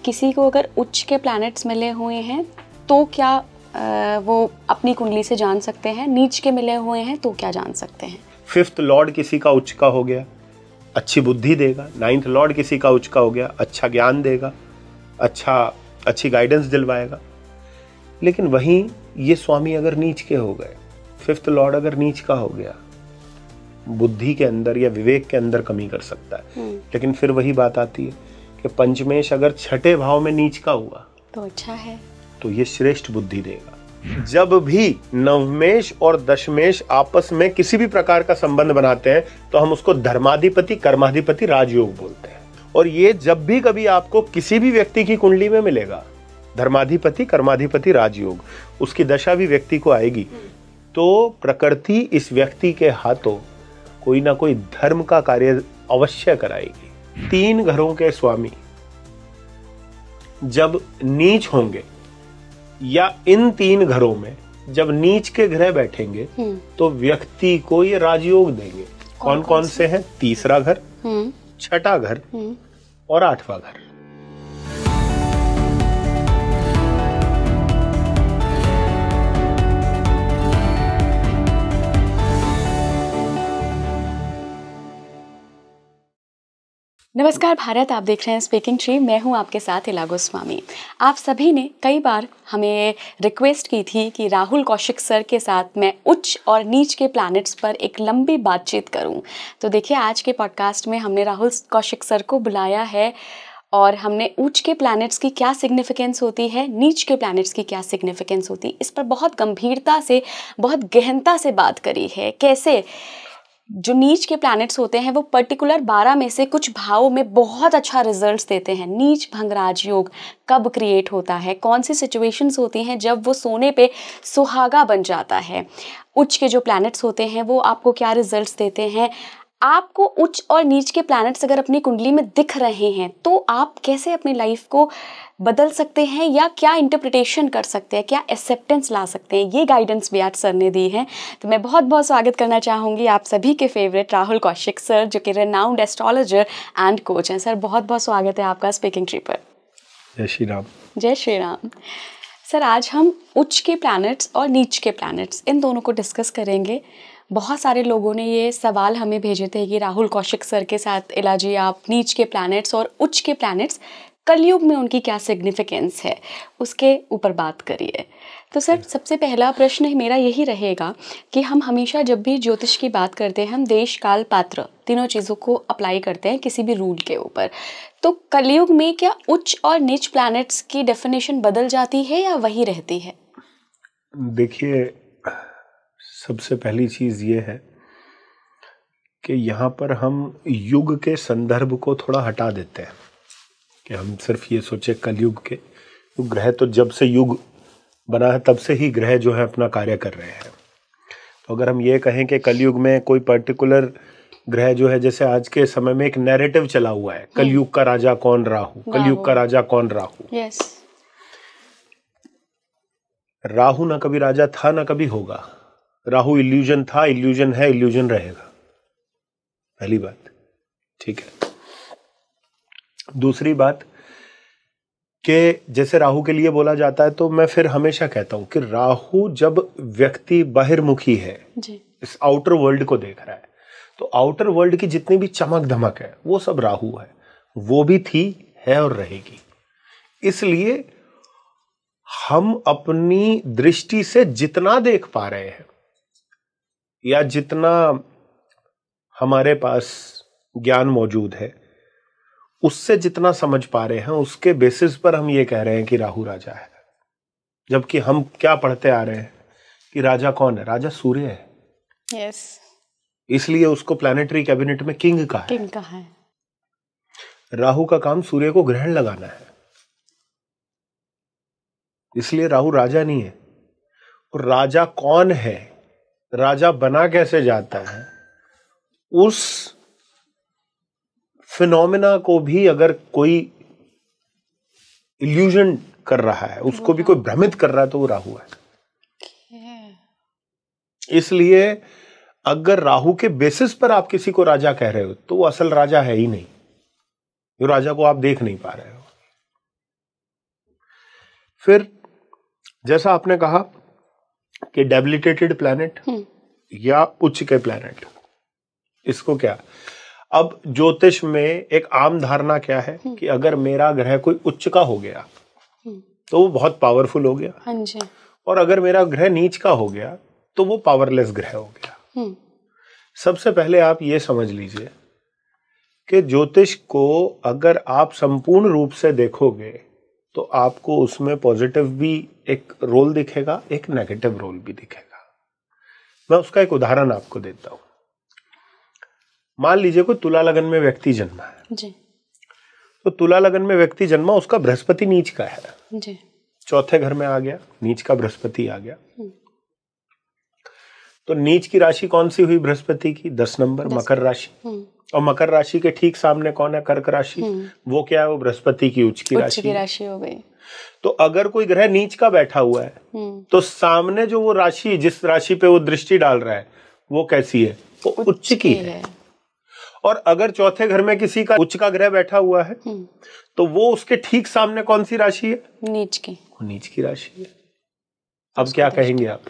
किसी को अगर उच्च के प्लैनेट्स मिले हुए हैं तो क्या वो अपनी कुंडली से जान सकते हैं, नीच के मिले हुए हैं तो क्या जान सकते हैं? 5th लॉर्ड किसी का उच्च का हो गया, अच्छी बुद्धि देगा। 9th लॉर्ड किसी का उच्च का हो गया, अच्छा ज्ञान देगा, अच्छी गाइडेंस दिलवाएगा। लेकिन वहीं ये स्वामी अगर नीच के हो गए, 5th लॉर्ड अगर नीच का हो गया, बुद्धि के अंदर या विवेक के अंदर कमी कर सकता है। लेकिन फिर वही बात आती है कि पंचमेश अगर 6ठे भाव में नीच का हुआ तो अच्छा है, तो ये श्रेष्ठ बुद्धि देगा। जब भी नवमेश और दशमेश आपस में किसी भी प्रकार का संबंध बनाते हैं तो हम उसको धर्माधिपति कर्माधिपति राजयोग बोलते हैं। और ये जब भी कभी आपको किसी भी व्यक्ति की कुंडली में मिलेगा, धर्माधिपति कर्माधिपति राजयोग, उसकी दशा भी व्यक्ति को आएगी, तो प्रकृति इस व्यक्ति के हाथों कोई ना कोई धर्म का कार्य अवश्य कराएगी। 3 घरों के स्वामी जब नीच होंगे या इन 3 घरों में जब नीच के ग्रह बैठेंगे तो व्यक्ति को ये राजयोग देंगे। कौन कौन से हैं? 3रा घर, 6ठा घर और 8वां घर। नमस्कार भारत, आप देख रहे हैं स्पीकिंग ट्री। मैं हूं आपके साथ इला गोस्वामी। आप सभी ने कई बार हमें रिक्वेस्ट की थी कि राहुल कौशिक सर के साथ मैं उच्च और नीच के प्लैनेट्स पर एक लंबी बातचीत करूं। तो देखिए, आज के पॉडकास्ट में हमने राहुल कौशिक सर को बुलाया है और हमने उच्च के प्लैनेट्स की क्या सिग्निफिकेंस होती है, नीच के प्लैनेट्स की क्या सिग्निफिकेंस होती है, इस पर बहुत गंभीरता से, बहुत गहनता से बात करी है। कैसे जो नीच के प्लैनेट्स होते हैं वो पर्टिकुलर 12 में से कुछ भावों में बहुत अच्छा रिजल्ट्स देते हैं। नीच भंग राजयोग कब क्रिएट होता है, कौन सी सिचुएशंस होती हैं जब वो सोने पे सुहागा बन जाता है, उच्च के जो प्लैनेट्स होते हैं वो आपको क्या रिजल्ट्स देते हैं। आपको उच्च और नीच के प्लैनेट्स अगर अपनी कुंडली में दिख रहे हैं तो आप कैसे अपनी लाइफ को बदल सकते हैं या क्या इंटरप्रिटेशन कर सकते हैं, क्या एक्सेप्टेंस ला सकते हैं, ये गाइडेंस भी आज सर ने दी है। तो मैं बहुत बहुत स्वागत करना चाहूँगी आप सभी के फेवरेट राहुल कौशिक सर, जो कि रेनाउंड एस्ट्रोलॉजर एंड कोच हैं। सर, बहुत बहुत स्वागत है आपका स्पीकिंग ट्री पर। जय श्री राम। जय श्री राम। सर, आज हम उच्च के प्लैनेट्स और नीच के प्लैनेट्स इन दोनों को डिस्कस करेंगे। बहुत सारे लोगों ने ये सवाल हमें भेजे थे कि राहुल कौशिक सर के साथ इला जी आप नीच के प्लैनेट्स और उच्च के प्लैनेट्स कलयुग में उनकी क्या सिग्निफिकेंस है, उसके ऊपर बात करिए। तो सर, सबसे पहला प्रश्न मेरा यही रहेगा कि हम हमेशा जब भी ज्योतिष की बात करते हैं हम देश काल पात्र तीनों चीज़ों को अप्लाई करते हैं किसी भी रूल के ऊपर। तो कलयुग में क्या उच्च और नीच प्लैनेट्स की डेफिनेशन बदल जाती है या वही रहती है? देखिए, सबसे पहली चीज़ ये है कि यहाँ पर हम युग के संदर्भ को थोड़ा हटा देते हैं कि हम सिर्फ ये सोचे कलयुग के। ग्रह तो जब से युग बना है तब से ही ग्रह जो है अपना कार्य कर रहे हैं। तो अगर हम ये कहें कि कलयुग में कोई पर्टिकुलर ग्रह जो है, जैसे आज के समय में एक नैरेटिव चला हुआ है, कलयुग का राजा कौन? राहु। कलयुग का राजा कौन? राहु। यस। राहु ना कभी राजा था ना कभी होगा। राहु इल्यूजन था, इल्यूजन है, इल्यूजन रहेगा। पहली बात, ठीक है। दूसरी बात कि जैसे राहु के लिए बोला जाता है, तो मैं फिर हमेशा कहता हूं कि राहु जब व्यक्ति बहिर्मुखी है जी, इस आउटर वर्ल्ड को देख रहा है, तो आउटर वर्ल्ड की जितनी भी चमक धमक है वो सब राहु है। वो भी थी, है और रहेगी। इसलिए हम अपनी दृष्टि से जितना देख पा रहे हैं या जितना हमारे पास ज्ञान मौजूद है, उससे जितना समझ पा रहे हैं, उसके बेसिस पर हम ये कह रहे हैं कि राहु राजा है। जबकि हम क्या पढ़ते आ रहे हैं कि राजा कौन है? राजा सूर्य है। यस। इसलिए उसको प्लैनेटरी कैबिनेट में किंग का है। किंग का है। राहु का काम सूर्य को ग्रहण लगाना है, इसलिए राहु राजा नहीं है। और राजा कौन है, राजा बना कैसे जाता है, उस फिनोमेना को भी अगर कोई इल्यूजन कर रहा है, उसको भी कोई भ्रमित कर रहा है, तो वो राहु है। इसलिए अगर राहु के बेसिस पर आप किसी को राजा कह रहे हो तो वो असल राजा है ही नहीं। जो राजा को आप देख नहीं पा रहे हो। फिर जैसा आपने कहा कि डेबिलिटेटेड प्लैनेट या उच्च के प्लैनेट, इसको क्या, अब ज्योतिष में एक आम धारणा क्या है कि अगर मेरा ग्रह कोई उच्च का हो गया तो वो बहुत पावरफुल हो गया। हाँ जी। और अगर मेरा ग्रह नीच का हो गया तो वो पावरलेस ग्रह हो गया। सबसे पहले आप ये समझ लीजिए कि ज्योतिष को अगर आप संपूर्ण रूप से देखोगे तो आपको उसमें पॉजिटिव भी एक रोल दिखेगा, एक नेगेटिव रोल भी दिखेगा। मैं उसका एक उदाहरण आपको देता हूं। मान लीजिए कोई तुला लगन में व्यक्ति जन्मा है जी। तो तुला लगन में व्यक्ति जन्मा, उसका बृहस्पति नीच का है जी। चौथे घर में आ गया, नीच का बृहस्पति आ गया। तो नीच की राशि कौन सी हुई बृहस्पति की? 10 नंबर, मकर राशि। और मकर राशि के ठीक सामने कौन है? कर्क राशि। वो क्या है? वो बृहस्पति की उच्च की राशि हो गई। तो अगर कोई ग्रह नीच का बैठा हुआ है तो सामने जो वो राशि, जिस राशि पे वो दृष्टि डाल रहा है, वो कैसी है? वो उच्च की है। और अगर चौथे घर में किसी का उच्च का ग्रह बैठा हुआ है तो वो उसके ठीक सामने कौन सी राशि है? नीच की। वो नीच की राशि है। अब क्या कहेंगे आप?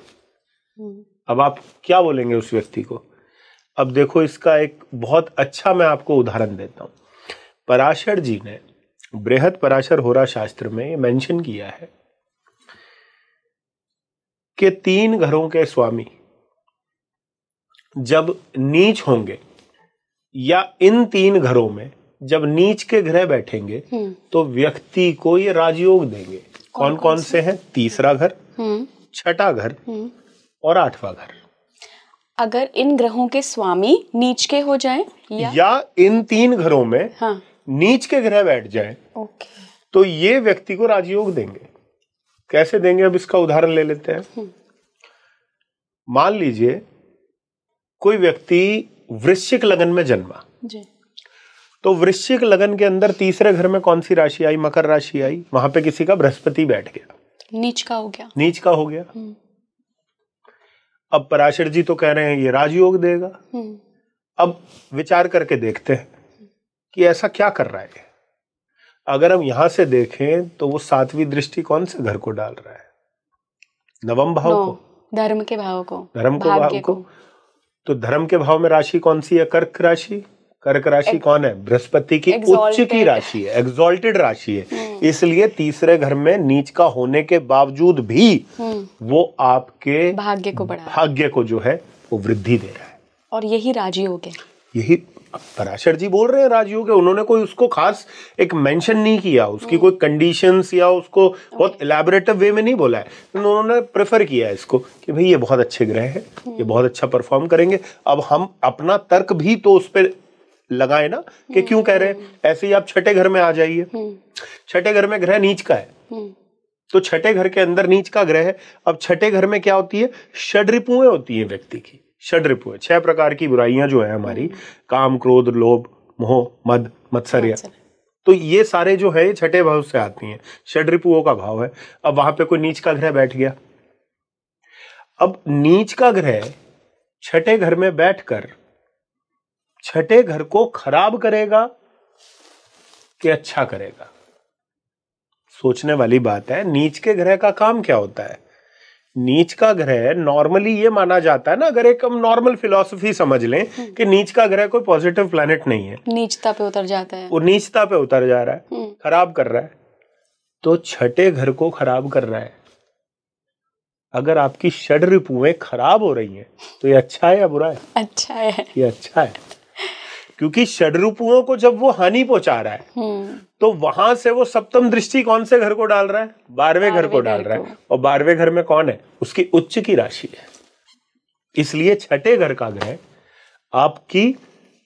अब आप क्या बोलेंगे उस व्यक्ति को? अब देखो, इसका एक बहुत अच्छा मैं आपको उदाहरण देता हूं। पराशर जी ने बृहद पराशर होरा शास्त्र में मेंशन किया है कि 3 घरों के स्वामी जब नीच होंगे या इन 3 घरों में जब नीच के ग्रह बैठेंगे तो व्यक्ति को ये राजयोग देंगे। कौन कौन से हैं? तीसरा घर, छठा घर और 8वां घर। अगर इन ग्रहों के स्वामी नीच के हो जाएं या इन 3 घरों में नीच के ग्रह बैठ जाएं, तो ये व्यक्ति को राजयोग देंगे। कैसे देंगे? अब इसका उदाहरण ले लेते हैं। मान लीजिए कोई व्यक्ति वृश्चिक लगन में जन्मा जी। तो वृश्चिक लगन के अंदर तीसरे घर में कौन सी राशि आई? मकर राशि आई। वहां पे किसी का बृहस्पति बैठ गया, नीच का हो गया। नीच का हो गया। अब पराशर जी तो कह रहे हैं ये राजयोग देगा। अब विचार करके देखते हैं कि ऐसा क्या कर रहा है। अगर हम यहां से देखें तो वो 7वीं दृष्टि कौन से घर को डाल रहा है? नवम भाव को, धर्म के भाव को, धर्म को, भाव को। तो धर्म के भाव में राशि कौन सी है? कर्क राशि। कर्क राशि कौन है? बृहस्पति की उच्च की राशि है, एग्जॉल्टेड राशि है। इसलिए तीसरे घर में नीच का होने के बावजूद भी वो आपके भाग्य को जो है वो वृद्धि दे रहा है। और यही राजयोग है। यही पराशर जी बोल रहे हैं राजयोग है। उन्होंने कोई उसको खास एक मेंशन नहीं किया, उसकी कोई कंडीशंस या उसको बहुत इलैबोरेटिव वे में नहीं बोला है। उन्होंने प्रेफर किया है इसको कि भाई ये बहुत अच्छे ग्रह हैं, ये बहुत अच्छा परफॉर्म करेंगे। अब हम अपना तर्क भी तो उस पर लगाए ना कि क्यों कह रहे हैं। ऐसे ही आप छठे घर में आ जाइए। छठे घर में ग्रह नीच का है तो छठे घर के अंदर नीच का ग्रह है। अब छठे घर में क्या होती है? षड्रिपुएं होती है व्यक्ति की। षड्रिपुएं 6 प्रकार की बुराइयां जो है हमारी, काम, क्रोध, लोभ, मोह, मद, मत्सर्य। तो ये सारे जो है छठे भाव से आती हैं, षड्रिपुओं का भाव है। अब वहां पे कोई नीच का ग्रह बैठ गया। अब नीच का ग्रह छठे घर में बैठकर छठे घर को खराब करेगा कि अच्छा करेगा? सोचने वाली बात है। नीच के ग्रह का काम क्या होता है? नीच का ग्रह नॉर्मली ये माना जाता है ना, अगर एक हम नॉर्मल फिलॉसफी समझ लें कि नीच का ग्रह कोई पॉजिटिव प्लैनेट नहीं है, नीचता पे उतर जाता है। वो नीचता पे उतर जा रहा है, खराब कर रहा है। तो छठे घर को खराब कर रहा है। अगर आपकी षड्रिपुएं खराब हो रही हैं तो ये अच्छा है या बुरा है? अच्छा है। ये अच्छा है, क्योंकि षड्रिपुओं को जब वो हानि पहुंचा रहा है तो वहां से वो सप्तम दृष्टि कौन से घर को डाल रहा है? 12वें घर को डाल रहा है। और 12वें घर में कौन है? उसकी उच्च की राशि है। इसलिए छठे घर का ग्रह आपकी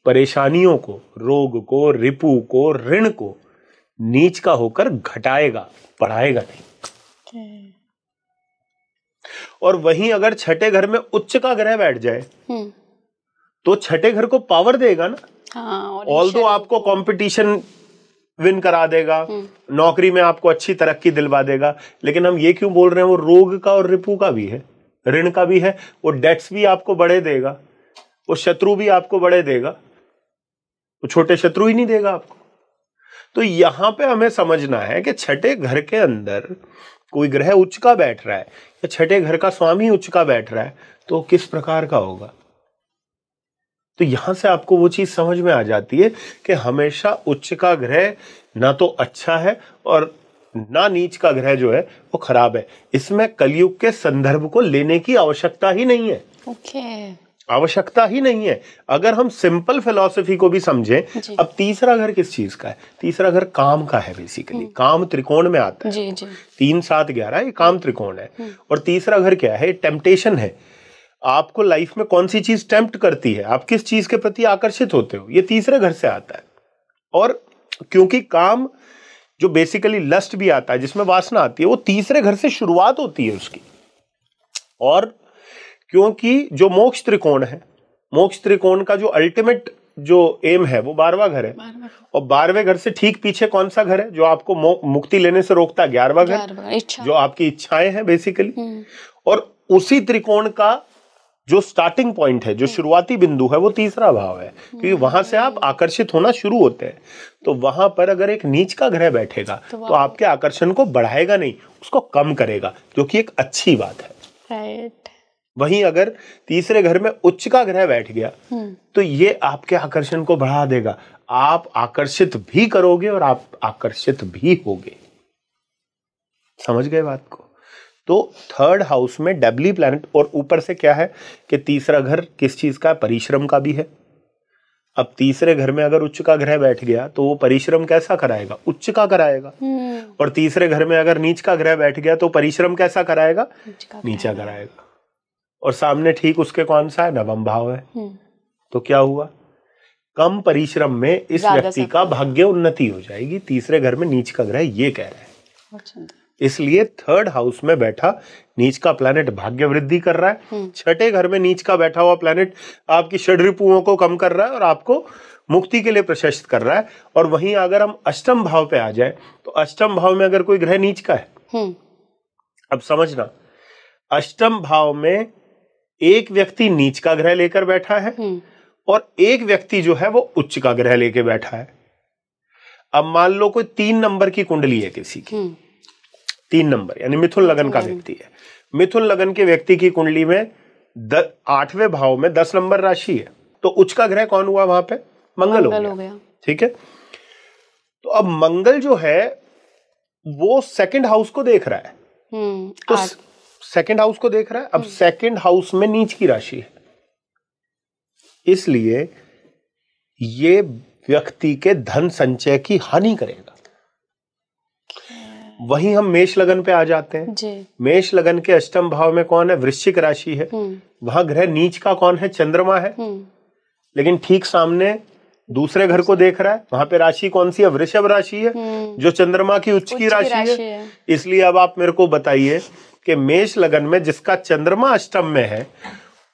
परेशानियों को, रोग को, रिपु को, ऋण को नीच का होकर घटाएगा, बढ़ाएगा नहीं। और वहीं अगर छठे घर में उच्च का ग्रह बैठ जाए तो छठे घर को पावर देगा ना। ऑल्दो आपको कंपटीशन विन करा देगा, नौकरी में आपको अच्छी तरक्की दिलवा देगा, लेकिन हम ये क्यों बोल रहे हैं? वो रोग का और रिपु का भी है, ऋण का भी है। वो डेट्स भी आपको बढ़े देगा, वो शत्रु भी आपको बढ़े देगा, वो छोटे शत्रु ही नहीं देगा आपको। तो यहां पे हमें समझना है कि छठे घर के अंदर कोई ग्रह उच्च का बैठ रहा है या छठे घर का स्वामी उच्च का बैठ रहा है तो किस प्रकार का होगा। तो यहां से आपको वो चीज समझ में आ जाती है कि हमेशा उच्च का ग्रह ना तो अच्छा है और ना नीच का ग्रह जो है वो खराब है। इसमें कलयुग के संदर्भ को लेने की आवश्यकता ही नहीं है। आवश्यकता ही नहीं है। अगर हम सिंपल फिलॉसफी को भी समझें, अब तीसरा घर किस चीज का है? तीसरा घर काम का है। बेसिकली काम त्रिकोण में आता है। 3, 7, 11 ये काम त्रिकोण है। और तीसरा घर क्या है? टेम्पटेशन है। आपको लाइफ में कौन सी चीज टेम्प्ट करती है, आप किस चीज के प्रति आकर्षित होते हो, ये तीसरे घर से आता है। और क्योंकि काम जो बेसिकली लस्ट भी आता है, जिसमें वासना आती है, वो तीसरे घर से शुरुआत होती है उसकी। और क्योंकि जो मोक्ष त्रिकोण है, मोक्ष त्रिकोण का जो अल्टीमेट जो एम है वो 12वां घर है। और 12वें घर से ठीक पीछे कौन सा घर है जो आपको मुक्ति लेने से रोकता है? 11वां घर, जो आपकी इच्छाएं हैं बेसिकली। और उसी त्रिकोण का जो स्टार्टिंग पॉइंट है, जो शुरुआती बिंदु है, वो तीसरा भाव है, क्योंकि वहां से आप आकर्षित होना शुरू होते हैं। तो वहां पर अगर एक नीच का ग्रह बैठेगा तो आपके आकर्षण को बढ़ाएगा नहीं, उसको कम करेगा, जो कि एक अच्छी बात है। राइट। वहीं अगर तीसरे घर में उच्च का ग्रह बैठ गया तो ये आपके आकर्षण को बढ़ा देगा। आप आकर्षित भी करोगे और आप आकर्षित भी होगे। समझ गए बात को? तो थर्ड हाउस में डबली प्लैनेट, और ऊपर से क्या है कि तीसरा घर किस चीज का है? परिश्रम का भी है। अब तीसरे घर में अगर उच्च का ग्रह बैठ गया तो वो परिश्रम कैसा कराएगा? उच्च का कराएगा। और तीसरे घर में अगर नीच का ग्रह बैठ गया तो परिश्रम कैसा कराएगा? नीचा कराएगा। और सामने ठीक उसके कौन सा है? नवम भाव है। तो क्या हुआ? कम परिश्रम में इस व्यक्ति का भाग्य उन्नति हो जाएगी। तीसरे घर में नीच का ग्रह ये कह रहा है। इसलिए थर्ड हाउस में बैठा नीच का प्लैनेट भाग्य वृद्धि कर रहा है। छठे घर में नीच का बैठा हुआ प्लैनेट आपकी षड्रिपुओं को कम कर रहा है और आपको मुक्ति के लिए प्रशस्त कर रहा है। और वहीं अगर हम अष्टम भाव पे आ जाए तो अष्टम भाव में अगर कोई ग्रह नीच का है, अब समझना, अष्टम भाव में एक व्यक्ति नीच का ग्रह लेकर बैठा है और एक व्यक्ति जो है वो उच्च का ग्रह लेके बैठा है। अब मान लो कोई 3 नंबर की कुंडली है किसी की, 3 नंबर यानी मिथुन लगन का व्यक्ति है। मिथुन लगन के व्यक्ति की कुंडली में 8वें भाव में 10 नंबर राशि है। तो उच्च का ग्रह कौन हुआ वहां पे? मंगल हो गया। ठीक है। तो अब मंगल जो है वो सेकंड हाउस को देख रहा है। तो सेकंड हाउस को देख रहा है। अब सेकंड हाउस में नीच की राशि है, इसलिए ये व्यक्ति के धन संचय की हानि करेगा। वहीं हम मेष लगन पे आ जाते हैं जी। मेष लगन के अष्टम भाव में कौन है? वृश्चिक राशि है। वहां ग्रह नीच का कौन है? चंद्रमा है। लेकिन ठीक सामने दूसरे घर को देख रहा है। वहां पे राशि कौन सी है? वृषभ राशि है, जो चंद्रमा की उच्च की राशि है। इसलिए अब आप मेरे को बताइए कि मेष लगन में जिसका चंद्रमा अष्टम में है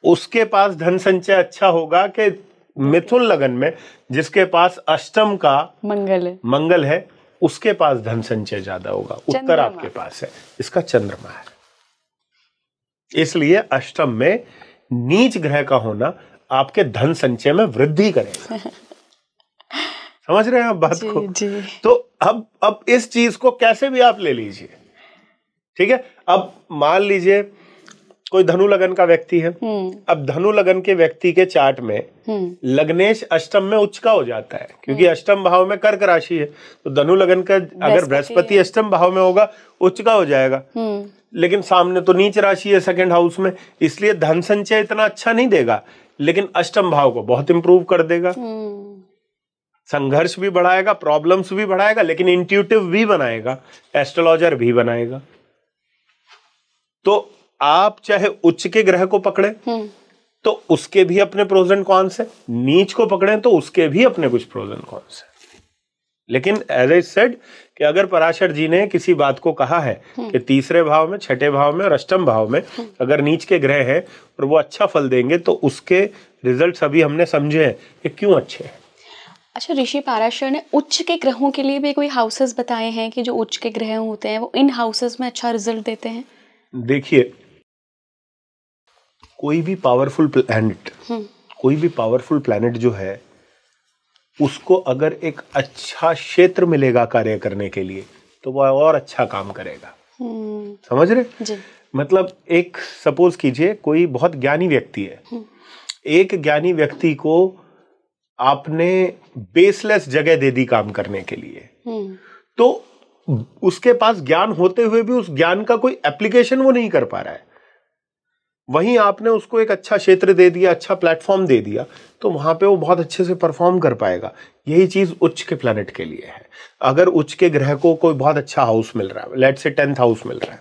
उसके पास धन संचय अच्छा होगा कि मिथुन लगन में जिसके पास अष्टम का मंगल है उसके पास धन संचय ज्यादा होगा? उत्तर आपके पास है, इसका चंद्रमा है। इसलिए अष्टम में नीच ग्रह का होना आपके धन संचय में वृद्धि करेगा। समझ रहे हैं आप बात को? जी। तो अब इस चीज को कैसे भी आप ले लीजिए, ठीक है। अब मान लीजिए कोई धनु लगन का व्यक्ति है। अब धनु लगन के व्यक्ति के चार्ट में लग्नेश अष्टम में उच्च का हो जाता है, क्योंकि अष्टम भाव में कर्क राशि है। तो धनु लगन का अगर बृहस्पति अष्टम भाव में होगा उच्च का हो जाएगा। लेकिन सामने तो नीच राशि है सेकंड हाउस में, इसलिए धन संचय इतना अच्छा नहीं देगा, लेकिन अष्टम भाव को बहुत इंप्रूव कर देगा। संघर्ष भी बढ़ाएगा, प्रॉब्लम्स भी बढ़ाएगा, लेकिन इंट्यूटिव भी बनाएगा, एस्ट्रोलॉजर भी बनाएगा। तो आप चाहे उच्च के ग्रह को पकड़े तो उसके भी अपने प्रोज एंड कॉन्स है, नीच को पकड़े तो उसके भी अपने कुछ प्रोज एंड कॉन्स है। लेकिन एज आई सेड कि अगर पराशर जी ने किसी बात को कहा है कि तीसरे भाव में, छठे भाव में और अष्टम भाव में अगर नीच के ग्रह हैं और वो अच्छा फल देंगे तो उसके रिजल्ट्स अभी हमने समझे हैं कि क्यों अच्छे हैं। अच्छा, ऋषि पाराशर ने उच्च के ग्रहों के लिए भी कोई हाउसेस बताए हैं कि जो उच्च के ग्रह होते हैं वो इन हाउसेस में अच्छा रिजल्ट देते हैं? देखिए, कोई भी पावरफुल प्लैनेट जो है उसको अगर एक अच्छा क्षेत्र मिलेगा कार्य करने के लिए तो वह और अच्छा काम करेगा। समझ रहे जी। मतलब एक सपोज कीजिए कोई बहुत ज्ञानी व्यक्ति है, एक ज्ञानी व्यक्ति को आपने बेसलेस जगह दे दी काम करने के लिए, तो उसके पास ज्ञान होते हुए भी उस ज्ञान का कोई एप्लीकेशन वो नहीं कर पा रहा है। वहीं आपने उसको एक अच्छा क्षेत्र दे दिया, अच्छा प्लेटफॉर्म दे दिया, तो वहां पे वो बहुत अच्छे से परफॉर्म कर पाएगा। यही चीज उच्च के प्लैनेट के लिए है। अगर उच्च के ग्रह को कोई बहुत अच्छा हाउस मिल रहा है, लेट्स से 10th हाउस मिल रहा है,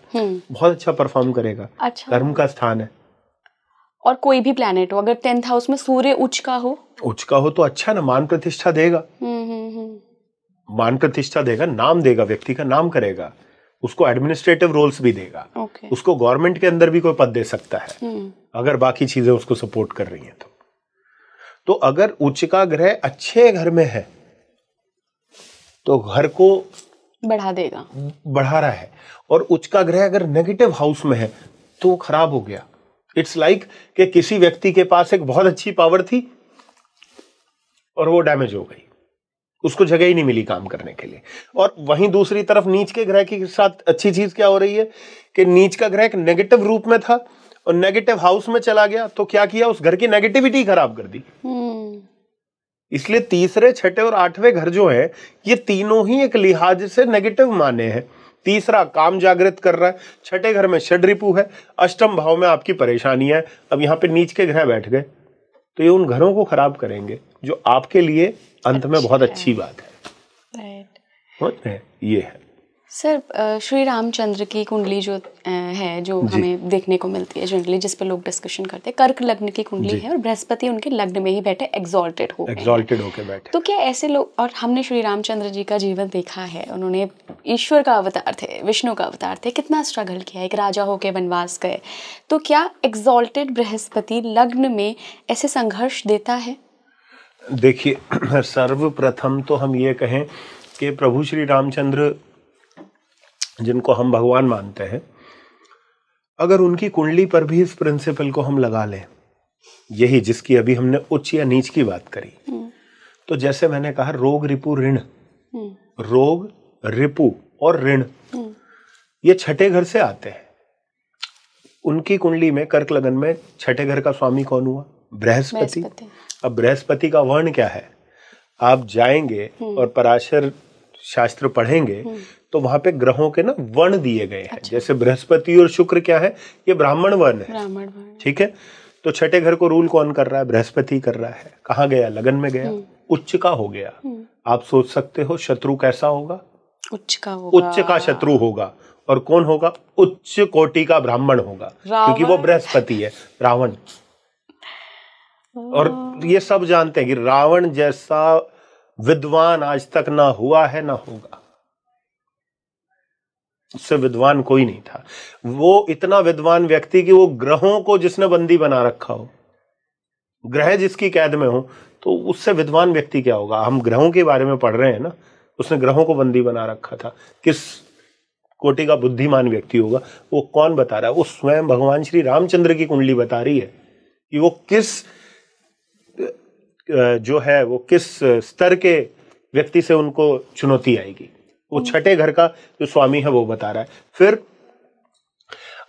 बहुत अच्छा परफॉर्म करेगा। अच्छा। कर्म का स्थान है। और कोई भी प्लैनेट हो, अगर 10th हाउस में सूर्य उच्च का हो तो अच्छा ना, मान प्रतिष्ठा देगा। मान प्रतिष्ठा देगा, नाम देगा, व्यक्ति का नाम करेगा, उसको एडमिनिस्ट्रेटिव रोल्स भी देगा। उसको गवर्नमेंट के अंदर भी कोई पद दे सकता है अगर बाकी चीजें उसको सपोर्ट कर रही हैं तो अगर उच्च का ग्रह अच्छे घर में है तो घर को बढ़ा देगा, बढ़ा रहा है। और उच्च का ग्रह अगर नेगेटिव हाउस में है तो खराब हो गया। इट्स लाइक कि किसी व्यक्ति के पास एक बहुत अच्छी पावर थी और वो डैमेज हो गई, उसको जगह ही नहीं मिली काम करने के लिए। और वहीं दूसरी तरफ नीच के ग्रह के साथ अच्छी चीज क्या हो रही है कि नीच का ग्रह एक नेगेटिव रूप में था और नेगेटिव हाउस में चला गया, तो क्या किया, उस घर की नेगेटिविटी खराब कर दी। इसलिए तीसरे, छठे और आठवें घर जो है, ये तीनों ही एक लिहाज से नेगेटिव माने हैं। तीसरा काम जागृत कर रहा है, छठे घर में षड्रिपु है, अष्टम भाव में आपकी परेशानी है। अब यहाँ पे नीच के ग्रह बैठ गए तो ये उन घरों को खराब करेंगे जो आपके लिए अंत में बहुत अच्छी बात है। राइट, ये है। सर, श्री रामचंद्र की कुंडली जो है, जो हमें देखने को मिलती है जनरली, जिस पर लोग डिस्कशन करते हैं, कर्क लग्न की कुंडली है और बृहस्पति उनके लग्न में ही बैठे एग्जॉल्टेड होके बैठे। तो क्या ऐसे लोग, और हमने श्री रामचंद्र जी का जीवन देखा है, उन्होंने ईश्वर का अवतार थे, विष्णु का अवतार थे, कितना स्ट्रगल किया, एक राजा होके वनवास गए, तो क्या एग्जॉल्टेड बृहस्पति लग्न में ऐसे संघर्ष देता है? देखिए, सर्वप्रथम तो हम ये कहें कि प्रभु श्री रामचंद्र, जिनको हम भगवान मानते हैं, अगर उनकी कुंडली पर भी इस प्रिंसिपल को हम लगा लें, यही जिसकी अभी हमने उच्च या नीच की बात करी, तो जैसे मैंने कहा, रोग रिपु ऋण, रोग रिपु और ऋण, ये छठे घर से आते हैं। उनकी कुंडली में कर्क लगन में छठे घर का स्वामी कौन हुआ? बृहस्पति। अब बृहस्पति का वर्ण क्या है? आप जाएंगे और पराशर शास्त्र पढ़ेंगे तो वहां पे ग्रहों के ना वर्ण दिए गए हैं। अच्छा। जैसे बृहस्पति और शुक्र क्या है? ये ब्राह्मण वर्ण है। ठीक है, तो छठे घर को रूल कौन कर रहा है? बृहस्पति कर रहा है। कहाँ गया? लगन में गया, उच्च का हो गया। आप सोच सकते हो शत्रु कैसा होगा? उच्च का शत्रु होगा। और कौन होगा? उच्च कोटि का ब्राह्मण होगा, क्योंकि वो बृहस्पति है, रावण। और ये सब जानते हैं कि रावण जैसा विद्वान आज तक ना हुआ है ना होगा। उससे विद्वान कोई नहीं था। वो इतना विद्वान व्यक्ति कि वो ग्रहों को जिसने बंदी बना रखा हो, ग्रह जिसकी कैद में हो, तो उससे विद्वान व्यक्ति क्या होगा? हम ग्रहों के बारे में पढ़ रहे हैं ना, उसने ग्रहों को बंदी बना रखा था। किस कोटि का बुद्धिमान व्यक्ति होगा? वो कौन बता रहा है? वो स्वयं भगवान श्री रामचंद्र की कुंडली बता रही है कि वो किस जो है वो किस स्तर के व्यक्ति से उनको चुनौती आएगी। वो छठे घर का जो स्वामी है वो बता रहा है। फिर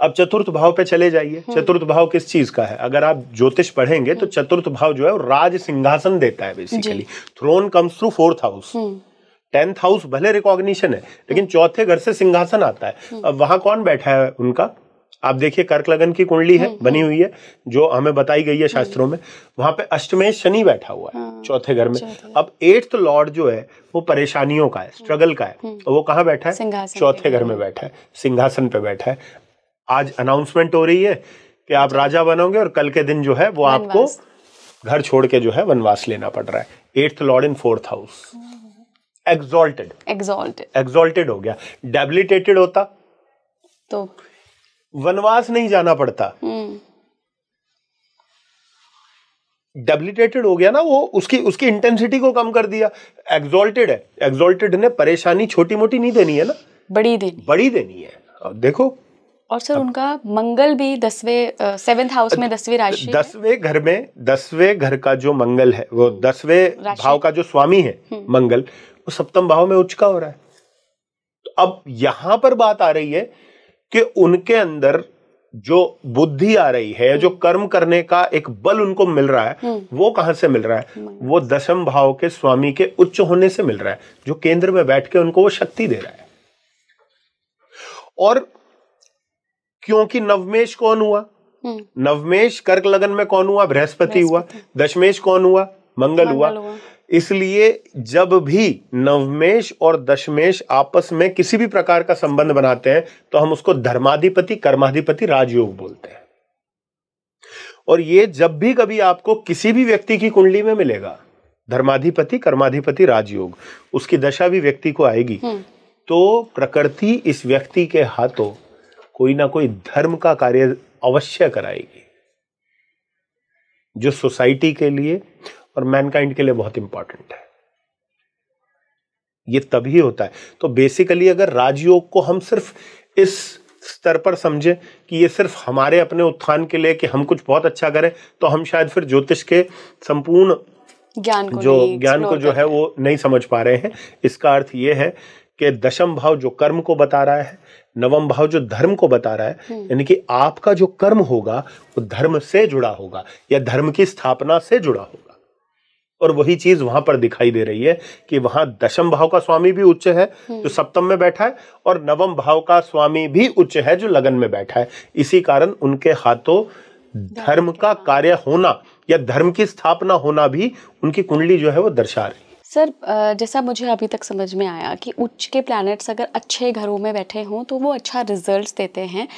अब चतुर्थ भाव पे चले जाइए। चतुर्थ भाव किस चीज का है? अगर आप ज्योतिष पढ़ेंगे तो चतुर्थ भाव जो है वो राज सिंहासन देता है basically. Throne comes through 4th house. 10th house भले रिकॉग्निशन है, लेकिन चौथे घर से सिंहासन आता है। अब वहां कौन बैठा है उनका? आप देखिए, कर्क लगन की कुंडली है, बनी हुई है, जो हमें बताई गई है शास्त्रों में। वहां पे अष्टमेश शनि बैठा हुआ है चौथे घर में। अब 8th लॉर्ड जो है वो परेशानियों का है, स्ट्रगल का है, और वो कहाँ बैठा है? चौथे घर में बैठा है, सिंहासन पे बैठा है। आज अनाउंसमेंट हो रही है कि आप राजा बनोगे और कल के दिन जो है वो आपको घर छोड़ के जो है वनवास लेना पड़ रहा है। 8th लॉर्ड इन 4th हाउस, एग्जॉल्टेड हो गया। डेबिलिटेटेड होता तो वनवास नहीं जाना पड़ता। डेबिलिटेटेड हो गया ना, वो उसकी इंटेंसिटी को कम कर दिया। एग्जॉल्टेड है, एग्जॉल्टेड ने परेशानी छोटी मोटी नहीं देनी है ना, बड़ी देनी है। अब देखो, और सर उनका मंगल भी 7th हाउस में 10वीं राशि, 10वें घर का जो मंगल है, वो 10वें भाव का जो स्वामी है मंगल, वो 7th भाव में उच्च का हो रहा है। तो अब यहां पर बात आ रही है कि उनके अंदर जो बुद्धि आ रही है, जो कर्म करने का एक बल उनको मिल रहा है, वो कहां से मिल रहा है? वो दशम भाव के स्वामी के उच्च होने से मिल रहा है, जो केंद्र में बैठ के उनको वो शक्ति दे रहा है। और क्योंकि नवमेश कौन हुआ? नवमेश कर्क लगन में कौन हुआ? बृहस्पति हुआ। दशमेश कौन हुआ? मंगल हुआ। इसलिए जब भी नवमेश और दशमेश आपस में किसी भी प्रकार का संबंध बनाते हैं तो हम उसको धर्माधिपति कर्माधिपति राजयोग बोलते हैं। और ये जब भी कभी आपको किसी भी व्यक्ति की कुंडली में मिलेगा, धर्माधिपति कर्माधिपति राजयोग, उसकी दशा भी व्यक्ति को आएगी, तो प्रकृति इस व्यक्ति के हाथों कोई ना कोई धर्म का कार्य अवश्य कराएगी, जो सोसाइटी के लिए और मैनकाइंड के लिए बहुत इंपॉर्टेंट है। ये तभी होता है। तो बेसिकली अगर राजयोग को हम सिर्फ इस स्तर पर समझे कि ये सिर्फ हमारे अपने उत्थान के लिए कि हम कुछ बहुत अच्छा करें, तो हम शायद फिर ज्योतिष के संपूर्ण ज्ञान को जो है वो नहीं समझ पा रहे हैं। इसका अर्थ ये है कि दशम भाव जो कर्म को बता रहा है, नवम भाव जो धर्म को बता रहा है, यानी कि आपका जो कर्म होगा वो धर्म से जुड़ा होगा या धर्म की स्थापना से जुड़ा होगा। और वही चीज वहां पर दिखाई दे रही है कि वहां दशम भाव का स्वामी भी उच्च है जो सप्तम में बैठा है, और नवम भाव का स्वामी भी उच्च है जो लगन में बैठा है। इसी कारण उनके हाथों धर्म का कार्य होना या धर्म की स्थापना होना भी उनकी कुंडली जो है वो दर्शा रही है। सर, जैसा मुझे अभी तक समझ में आया कि उच्च के प्लैनेट्स अगर अच्छे घरों में बैठे हों तो वो अच्छा रिजल्ट्स देते हैं,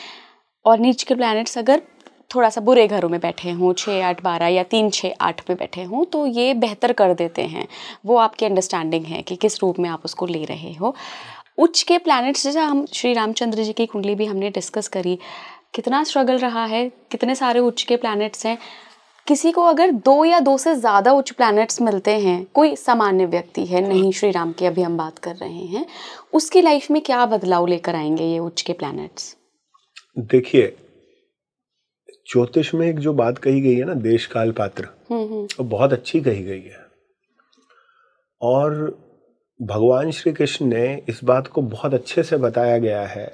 और नीच के प्लैनेट्स अगर थोड़ा सा बुरे घरों में बैठे हों, 6, 8, 12 या 3, 6, 8 में बैठे हों, तो ये बेहतर कर देते हैं। वो आपकी अंडरस्टैंडिंग है कि किस रूप में आप उसको ले रहे हो। उच्च के प्लैनेट्स, जैसा हम श्री रामचंद्र जी की कुंडली भी हमने डिस्कस करी, कितना स्ट्रगल रहा है, कितने सारे उच्च के प्लैनेट्स हैं। किसी को अगर 2 या 2 से ज़्यादा उच्च प्लैनेट्स मिलते हैं, कोई सामान्य व्यक्ति है, नहीं श्री राम की अभी हम बात कर रहे हैं, उसकी लाइफ में क्या बदलाव लेकर आएंगे ये उच्च के प्लैनेट्स? देखिए, ज्योतिष में एक जो बात कही गई है ना, देश काल पात्र, वो बहुत अच्छी कही गई है। और भगवान श्री कृष्ण ने इस बात को बहुत अच्छे से बताया गया है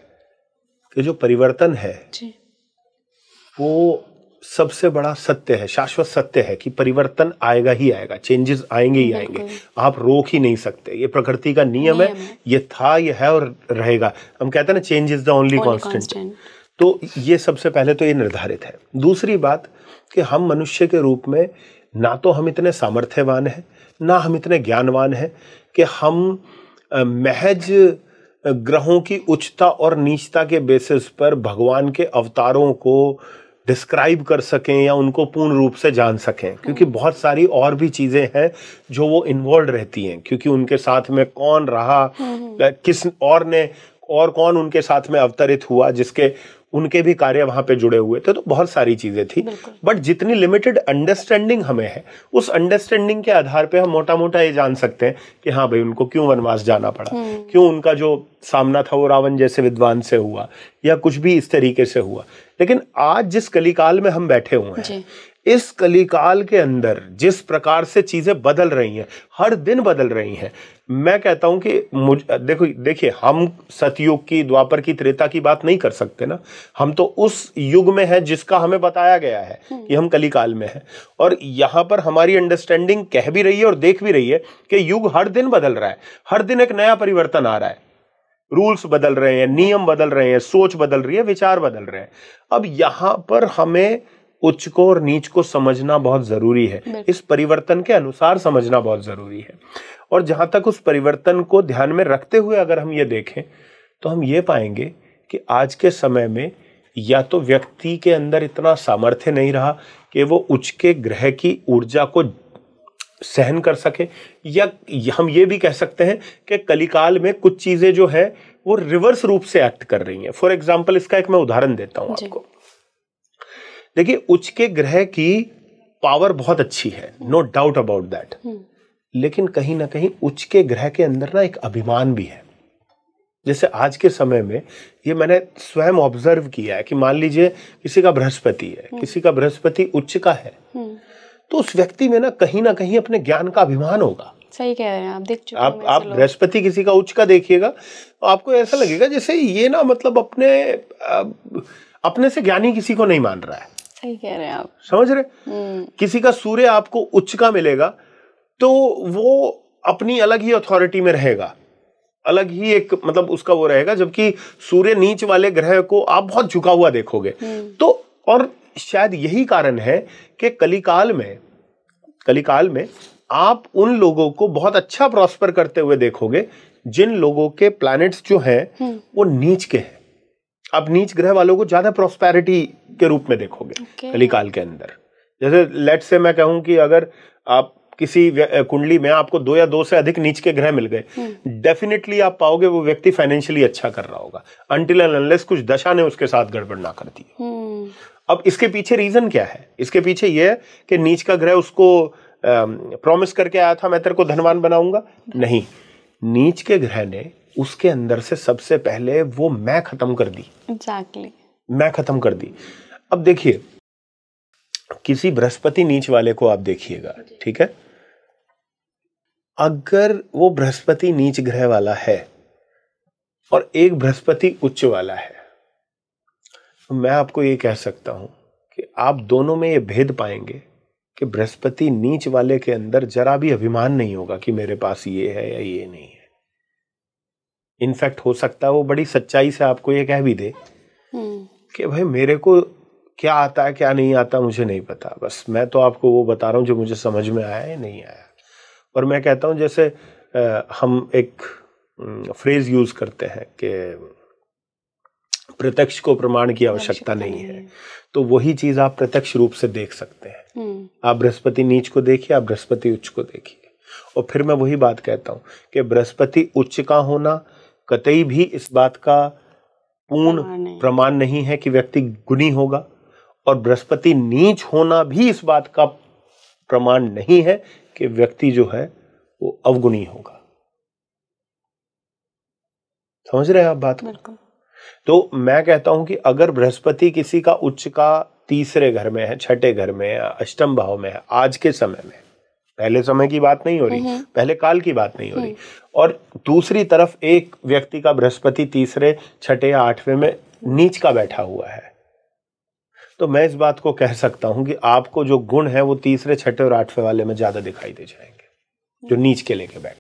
कि जो परिवर्तन है वो सबसे बड़ा सत्य है, शाश्वत सत्य है कि परिवर्तन आएगा ही आएगा, चेंजेस आएंगे ही आएंगे, आप रोक ही नहीं सकते। ये प्रकृति का नियम है, ये था, ये है और रहेगा। हम कहते हैं ना, change is the only constant. तो ये सबसे पहले तो ये निर्धारित है। दूसरी बात कि हम मनुष्य के रूप में ना तो हम इतने सामर्थ्यवान हैं, ना हम इतने ज्ञानवान हैं कि हम महज ग्रहों की उच्चता और नीचता के बेसिस पर भगवान के अवतारों को डिस्क्राइब कर सकें या उनको पूर्ण रूप से जान सकें, क्योंकि बहुत सारी और भी चीजें हैं जो वो इन्वॉल्व रहती हैं, क्योंकि उनके साथ में कौन रहा, किस और ने और कौन उनके साथ में अवतरित हुआ, जिसके उनके भी कार्य वहां पे जुड़े हुए थे। तो बहुत सारी चीजें थी, बट जितनी लिमिटेड अंडरस्टैंडिंग हमें है, उस अंडरस्टैंडिंग के आधार पे हम मोटा मोटा ये जान सकते हैं कि हाँ भाई, उनको क्यों वनवास जाना पड़ा, क्यों उनका जो सामना था वो रावण जैसे विद्वान से हुआ या कुछ भी इस तरीके से हुआ। लेकिन आज जिस कलिकाल में हम बैठे हुए हैं, इस कलिकाल के अंदर जिस प्रकार से चीजें बदल रही हैं, हर दिन बदल रही हैं, मैं कहता हूं कि देखिए, हम सतयुग की, द्वापर की, त्रेता की बात नहीं कर सकते ना। हम तो उस युग में है जिसका हमें बताया गया है कि हम कलिकाल में हैं, और यहां पर हमारी अंडरस्टैंडिंग कह भी रही है और देख भी रही है कि युग हर दिन बदल रहा है, हर दिन एक नया परिवर्तन आ रहा है, रूल्स बदल रहे हैं, नियम बदल रहे हैं, सोच बदल रही है, विचार बदल रहे हैं। अब यहां पर हमें उच्च को और नीच को समझना बहुत जरूरी है, इस परिवर्तन के अनुसार समझना बहुत जरूरी है। और जहां तक उस परिवर्तन को ध्यान में रखते हुए अगर हम ये देखें तो हम ये पाएंगे कि आज के समय में या तो व्यक्ति के अंदर इतना सामर्थ्य नहीं रहा कि वो उच्च के ग्रह की ऊर्जा को सहन कर सके, या हम ये भी कह सकते हैं कि कलिकाल में कुछ चीजें जो है वो रिवर्स रूप से एक्ट कर रही हैं। फॉर एग्जाम्पल, इसका एक मैं उदाहरण देता हूं आपको। देखिए, उच्च के ग्रह की पावर बहुत अच्छी है, नो डाउट अबाउट दैट, लेकिन कहीं ना कहीं उच्च के ग्रह के अंदर ना एक अभिमान भी है। जैसे आज के समय में ये मैंने स्वयं ऑब्जर्व किया है कि मान लीजिए किसी का बृहस्पति है, किसी का बृहस्पति उच्च का है, तो उस व्यक्ति में ना कहीं अपने ज्ञान का अभिमान होगा सही कह रहे हैं आप, देख चुके आप बृहस्पति किसी का उच्च का देखिएगा तो आपको ऐसा लगेगा जैसे ये ना मतलब अपने से ज्ञानी किसी को नहीं मान रहा है। सही कह रहे हैं आप, समझ रहे। किसी का सूर्य आपको उच्च का मिलेगा तो वो अपनी अलग ही अथॉरिटी में रहेगा, अलग ही एक मतलब उसका वो रहेगा, जबकि सूर्य नीच वाले ग्रह को आप बहुत झुका हुआ देखोगे। तो और शायद यही कारण है कि कलिकाल में आप उन लोगों को बहुत अच्छा प्रॉस्पर करते हुए देखोगे जिन लोगों के प्लैनेट्स जो हैं वो नीच के हैं। आप नीच ग्रह वालों को ज्यादा प्रॉस्पेरिटी के रूप में देखोगे कलिकाल के अंदर। जैसे लेट से मैं कहूं कि अगर आप किसी कुंडली में आपको 2 या 2 से अधिक नीच के ग्रह मिल गए, डेफिनेटली आप पाओगे वो व्यक्ति फाइनेंशियली अच्छा कर रहा होगा, अनटिल एंड अनलेस कुछ दशा ने उसके साथ गड़बड़ ना कर दी। अब इसके पीछे रीजन क्या है? इसके पीछे ये है कि नीच का ग्रह उसको प्रॉमिस करके आया था मैं तेरे को धनवान बनाऊंगा। नहीं, नीच के ग्रह ने उसके अंदर से सबसे पहले वो मैं खत्म कर दी। एग्जैक्टली, मैं खत्म कर दी। अब देखिए, किसी बृहस्पति नीच वाले को आप देखिएगा, ठीक है, अगर वो बृहस्पति नीच ग्रह वाला है और एक बृहस्पति उच्च वाला है, तो मैं आपको ये कह सकता हूं कि आप दोनों में ये भेद पाएंगे कि बृहस्पति नीच वाले के अंदर जरा भी अभिमान नहीं होगा कि मेरे पास ये है या ये नहीं है। इनफैक्ट हो सकता है वो बड़ी सच्चाई से आपको ये कह भी दे कि भाई मेरे को क्या आता है क्या नहीं आता मुझे नहीं पता, बस मैं तो आपको वो बता रहा हूं जो मुझे समझ में आया है नहीं आया। और मैं कहता हूं जैसे हम एक फ्रेज यूज करते हैं कि प्रत्यक्ष को प्रमाण की आवश्यकता नहीं है, तो वही चीज आप प्रत्यक्ष रूप से देख सकते हैं। आप बृहस्पति नीच को देखिए, आप बृहस्पति उच्च को देखिए, और फिर मैं वही बात कहता हूं कि बृहस्पति उच्च का होना कतई भी इस बात का पूर्ण प्रमाण नहीं है कि व्यक्ति गुणी होगा, और बृहस्पति नीच होना भी इस बात का प्रमाण नहीं है कि व्यक्ति जो है वो अवगुणी होगा। समझ रहे हैं आप बात को? तो मैं कहता हूं कि अगर बृहस्पति किसी का उच्च का तीसरे घर में है, छठे घर में है, अष्टम भाव में है, आज के समय में, पहले समय की बात नहीं हो रही, पहले काल की बात नहीं हो रही, और दूसरी तरफ एक व्यक्ति का बृहस्पति तीसरे, छठे या आठवें में नीच का बैठा हुआ है, तो मैं इस बात को कह सकता हूं कि आपको जो गुण है वो तीसरे, छठे और आठवें वाले में ज्यादा दिखाई दे जाएंगे जो नीच के लेके बैठ।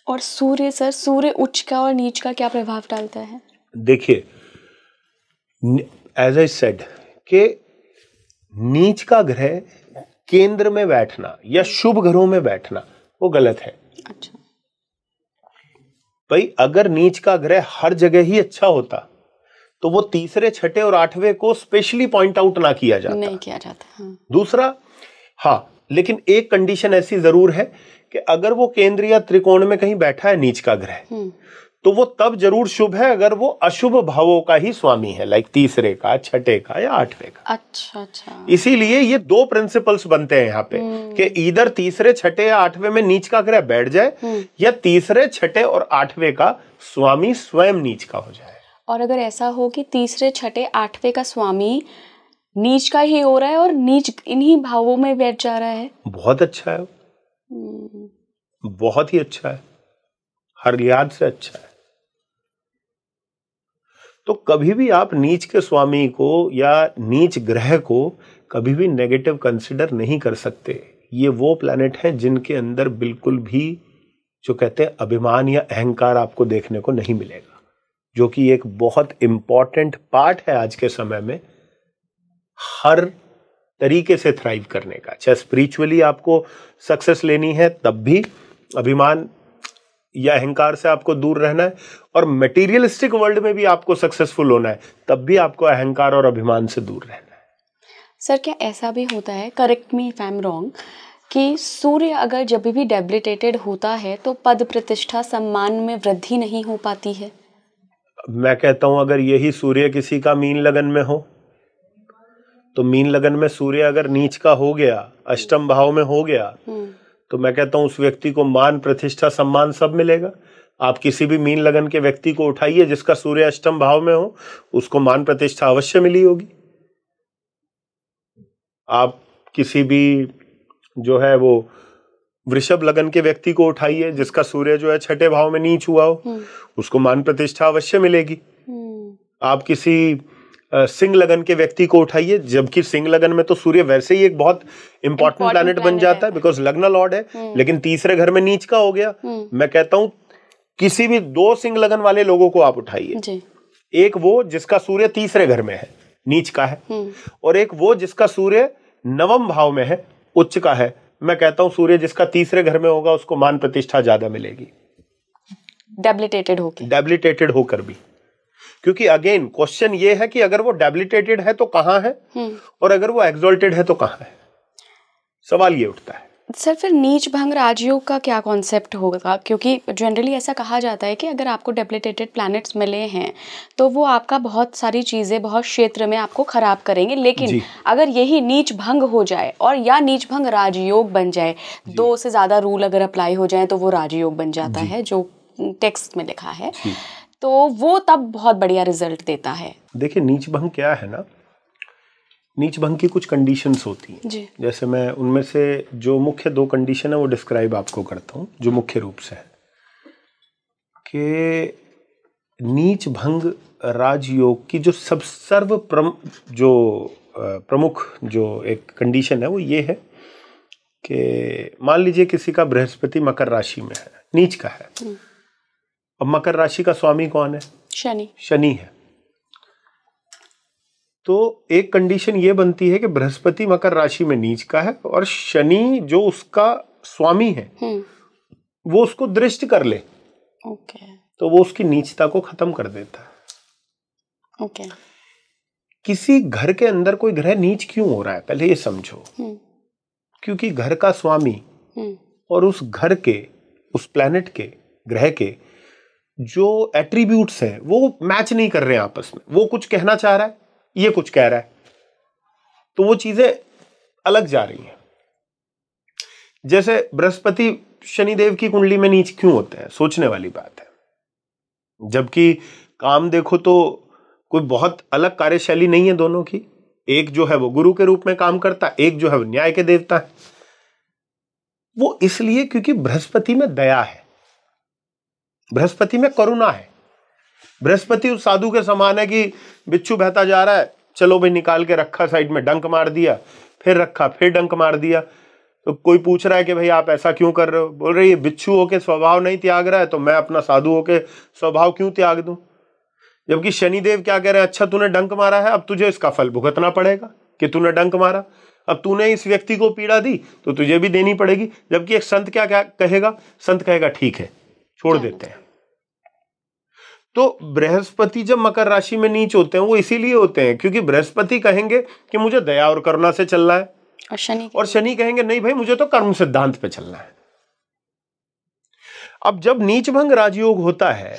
और सूर्य सर, सूर्य उच्च का और नीच का क्या प्रभाव डालता है? देखिए, एज आई सेड कि नीच का ग्रह केंद्र में बैठना या शुभ घरों में बैठना वो गलत है। अच्छा भाई, अगर नीच का ग्रह हर जगह ही अच्छा होता तो वो तीसरे, छठे और आठवें को स्पेशली पॉइंट आउट ना किया जाता, नहीं किया जाता। हाँ। दूसरा, हाँ, लेकिन एक कंडीशन ऐसी जरूर है कि अगर वो केंद्र या त्रिकोण में कहीं बैठा है नीच का ग्रह, तो वो तब जरूर शुभ है अगर वो अशुभ भावों का ही स्वामी है, लाइक तीसरे का, छठे का या आठवें का। अच्छा। इसीलिए ये 2 प्रिंसिपल्स बनते हैं यहाँ पे कि इधर तीसरे, छठे या आठवें में नीच का ग्रह बैठ जाए या तीसरे, छठे और आठवें का स्वामी स्वयं नीच का हो जाए। और अगर ऐसा हो कि तीसरे, छठे, आठवें का स्वामी नीच का ही हो रहा है और नीच इन्हीं भावों में बैठ जा रहा है, बहुत अच्छा है, बहुत ही अच्छा है, हर लिहाज से अच्छा है। तो कभी भी आप नीच के स्वामी को या नीच ग्रह को कभी भी नेगेटिव कंसिडर नहीं कर सकते। ये वो प्लैनेट हैं जिनके अंदर बिल्कुल भी जो कहते हैं अभिमान या अहंकार आपको देखने को नहीं मिलेगा, जो कि एक बहुत इंपॉर्टेंट पार्ट है आज के समय में हर तरीके से थ्राइव करने का। चाहे स्पिरिचुअली आपको सक्सेस लेनी है तब भी अभिमान या अहंकार से आपको दूर रहना है, और मटेरियलिस्टिक वर्ल्ड में भी आपको सक्सेसफुल होना है तब भी आपको अहंकार और अभिमान से दूर रहना है। सर, क्या ऐसा भी होता है, correct me if I am wrong, कि सूर्य अगर जब भी डेबिलिटेटेड होता है तो पद, प्रतिष्ठा, सम्मान में वृद्धि नहीं हो पाती है? मैं कहता हूं अगर यही सूर्य किसी का मीन लगन में हो, तो मीन लगन में सूर्य अगर नीच का हो गया, अष्टम भाव में हो गया, तो मैं कहता हूं उस व्यक्ति को मान, प्रतिष्ठा, सम्मान सब मिलेगा। आप किसी भी मीन लगन के व्यक्ति को उठाइए जिसका सूर्य अष्टम भाव में हो, उसको मान प्रतिष्ठा अवश्य मिली होगी। आप किसी भी जो है वो वृषभ लगन के व्यक्ति को उठाइए जिसका सूर्य जो है छठे भाव में नीच हुआ हो, उसको मान प्रतिष्ठा अवश्य मिलेगी। आप किसी सिंह लगन के व्यक्ति को उठाइए, जबकि सिंह लगन में तो सूर्य वैसे ही एक बहुत इंपॉर्टेंट प्लैनेट बन जाता है बिकॉज लग्न लॉर्ड है, लेकिन तीसरे घर में नीच का हो गया। मैं कहता हूं किसी भी 2 सिंह लगन वाले लोगों को आप उठाइए, एक वो जिसका सूर्य तीसरे घर में है, नीच का है, और एक वो जिसका सूर्य नवम भाव में है, उच्च का है। मैं कहता हूं सूर्य जिसका तीसरे घर में होगा उसको मान प्रतिष्ठा ज्यादा मिलेगी, डेबिलिटेटेड होकर भी। क्योंकि अगेन क्वेश्चन ये है कि अगर वो डेबिलिटेटेड है तो कहां है, और अगर वो एक्सॉल्टेड है तो कहां है, सवाल ये उठता है। सर फिर नीच भंग राजयोग का क्या कॉन्सेप्ट होगा? क्योंकि जनरली ऐसा कहा जाता है कि अगर आपको डेबिलिटेटेड प्लैनेट्स मिले हैं तो वो आपका बहुत सारी चीज़ें बहुत क्षेत्र में आपको खराब करेंगे, लेकिन अगर यही नीच भंग हो जाए और या नीच भंग राजयोग बन जाए, 2 से ज़्यादा रूल अगर अप्लाई हो जाए तो वो राजयोग बन जाता है, जो टेक्स्ट में लिखा है, तो वो तब बहुत बढ़िया रिजल्ट देता है। देखिए नीच भंग क्या है ना, नीच भंग की कुछ कंडीशंस होती हैं, जैसे मैं उनमें से जो मुख्य 2 कंडीशन है वो डिस्क्राइब आपको करता हूं, जो मुख्य रूप से है कि नीच भंग राजयोग की जो प्रमुख जो एक कंडीशन है वो ये है कि मान लीजिए किसी का बृहस्पति मकर राशि में है, नीच का है। अब मकर राशि का स्वामी कौन है? शनि है। तो एक कंडीशन ये बनती है कि बृहस्पति मकर राशि में नीच का है और शनि जो उसका स्वामी है वो उसको दृष्ट कर ले, तो वो उसकी नीचता को खत्म कर देता है। किसी घर के अंदर कोई ग्रह नीच क्यों हो रहा है पहले ये समझो। क्योंकि घर का स्वामी और उस घर के, उस प्लैनेट के, ग्रह के जो एट्रीब्यूट्स हैं वो मैच नहीं कर रहे हैं आपस में। वो कुछ कहना चाह रहा है, ये कुछ कह रहा है, तो वो चीजें अलग जा रही हैं। जैसे बृहस्पति शनिदेव की कुंडली में नीच क्यों होते हैं, सोचने वाली बात है। जबकि काम देखो तो कोई बहुत अलग कार्यशैली नहीं है दोनों की। एक जो है वो गुरु के रूप में काम करता है, एक जो है वो न्याय के देवता है। वो इसलिए क्योंकि बृहस्पति में दया है, बृहस्पति में करुणा है। बृहस्पति उस साधु के समान है कि बिच्छू बहता जा रहा है, चलो भाई निकाल के रखा साइड में, डंक मार दिया, फिर रखा, फिर डंक मार दिया। तो कोई पूछ रहा है कि भाई आप ऐसा क्यों कर रहे हो, बोल रहे ये बिच्छू होके स्वभाव नहीं त्याग रहा है तो मैं अपना साधु होके स्वभाव क्यों त्याग दूं। जबकि शनिदेव क्या कह रहे हैं, अच्छा तूने डंक मारा है, अब तुझे इसका फल भुगतना पड़ेगा कि तूने डंक मारा। अब तूने इस व्यक्ति को पीड़ा दी तो तुझे भी देनी पड़ेगी। जबकि एक संत क्या कहेगा, संत कहेगा ठीक है छोड़ देते हैं। तो बृहस्पति जब मकर राशि में नीच होते हैं वो इसीलिए होते हैं क्योंकि बृहस्पति कहेंगे कि मुझे दया और करुणा से चलना है, और शनि कहेंगे नहीं भाई मुझे तो कर्म सिद्धांत पे चलना है। अब जब नीच भंग राजयोग होता है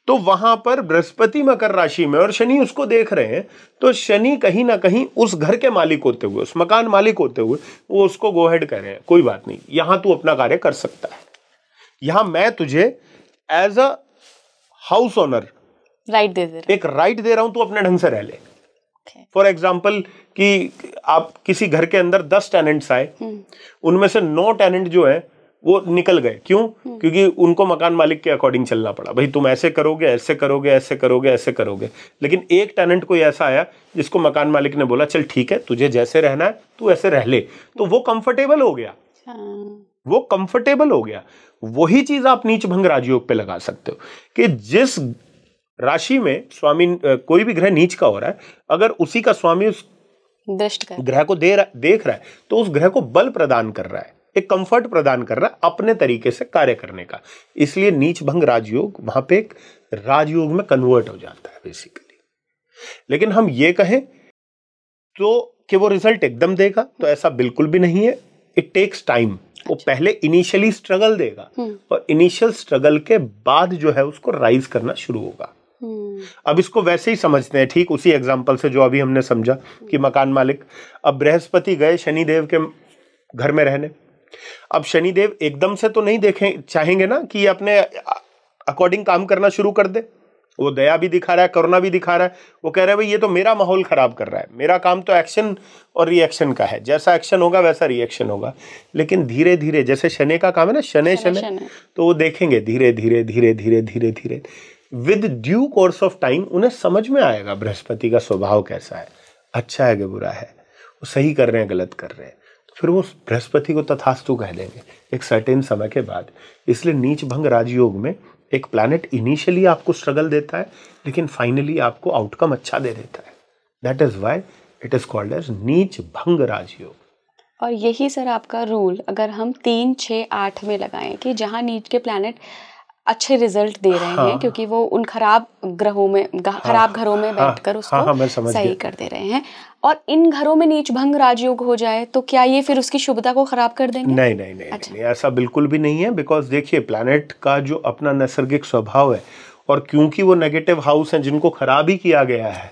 तो वहां पर बृहस्पति मकर राशि में और शनि उसको देख रहे हैं, तो शनि कहीं ना कहीं उस घर के मालिक होते हुए, उस मकान मालिक होते हुए वो उसको गो अहेड कर रहे हैं, कोई बात नहीं, यहां तू अपना कार्य कर सकता है, यहां मैं तुझे एज अ हाउस ओनर एक राइट दे रहा हूं, तू अपने ढंग से रह ले। फॉर एग्जाम्पल कि आप किसी घर के अंदर 10 टेनेंट्स आए, उनमें से 9 टेनेंट जो है वो निकल गए। क्यों? क्योंकि उनको मकान मालिक के अकॉर्डिंग चलना पड़ा, भाई तुम ऐसे करोगे, ऐसे करोगे, ऐसे करोगे, ऐसे करोगे। लेकिन एक टेनेंट कोई ऐसा आया जिसको मकान मालिक ने बोला चल ठीक है तुझे जैसे रहना है तू ऐसे रह ले, तो वो कंफर्टेबल हो गया, वो कंफर्टेबल हो गया। वही चीज आप नीच भंग राजयोग पे लगा सकते हो कि जिस राशि में स्वामी कोई भी ग्रह नीच का हो रहा है, अगर उसी का स्वामी उस ग्रह को देख रहा है तो उस ग्रह को बल प्रदान कर रहा है, एक कंफर्ट प्रदान कर रहा है अपने तरीके से कार्य करने का। इसलिए नीच भंग राजयोग वहां पे एक राजयोग में कन्वर्ट हो जाता है बेसिकली। लेकिन हम ये कहें तो कि वो रिजल्ट एकदम देगा, तो ऐसा बिल्कुल भी नहीं है। It takes time. वो पहले इनिशियली स्ट्रगल देगा और इनिशियल स्ट्रगल के बाद जो है उसको राइज करना शुरू होगा। अब इसको वैसे ही समझते हैं, ठीक उसी एग्जांपल से जो अभी हमने समझा कि मकान मालिक, अब बृहस्पति गए शनिदेव के घर में रहने। अब शनिदेव एकदम से तो नहीं देखें चाहेंगे ना कि अपने अकॉर्डिंग काम करना शुरू कर दे, वो दया भी दिखा रहा है, करुणा भी दिखा रहा है। वो कह रहा है भाई ये तो मेरा माहौल खराब कर रहा है, मेरा काम तो एक्शन और रिएक्शन का है, जैसा एक्शन होगा वैसा रिएक्शन होगा। लेकिन धीरे धीरे, जैसे शनि का काम है ना, शनि शनि, तो वो देखेंगे धीरे धीरे धीरे धीरे धीरे धीरे with due course of time उन्हें समझ में आएगा बृहस्पति का स्वभाव कैसा है, अच्छा है कि बुरा है, वो सही कर रहे हैं गलत कर रहे हैं। तो फिर वो बृहस्पति को तथास्तु कह देंगे एक सर्टेन समय के बाद। इसलिए नीच भंग राजयोग में एक प्लैनेट इनिशियली आपको स्ट्रगल देता है, लेकिन फाइनली आपको आउटकम अच्छा दे देता है। That is why it is called as नीच भंग राजयोग। और यही सर आपका रूल अगर हम 3, 6, 8 में लगाएं कि जहां नीच के प्लैनेट अच्छे रिजल्ट दे रहे हैं, क्योंकि वो उन खराब ग्रहों में, खराब घरों में बैठकर उसको सही कर दे रहे हैं, और इन घरों में नीच भंग राजयोग हो जाए तो क्या ये फिर उसकी शुभता को खराब कर देंगे? नहीं नहीं नहीं, अच्छा। नहीं, ऐसा बिल्कुल भी नहीं है। बिकॉज देखिए प्लैनेट का जो अपना नैसर्गिक स्वभाव है, और क्योंकि वो नेगेटिव हाउस हैं जिनको खराब ही किया गया है,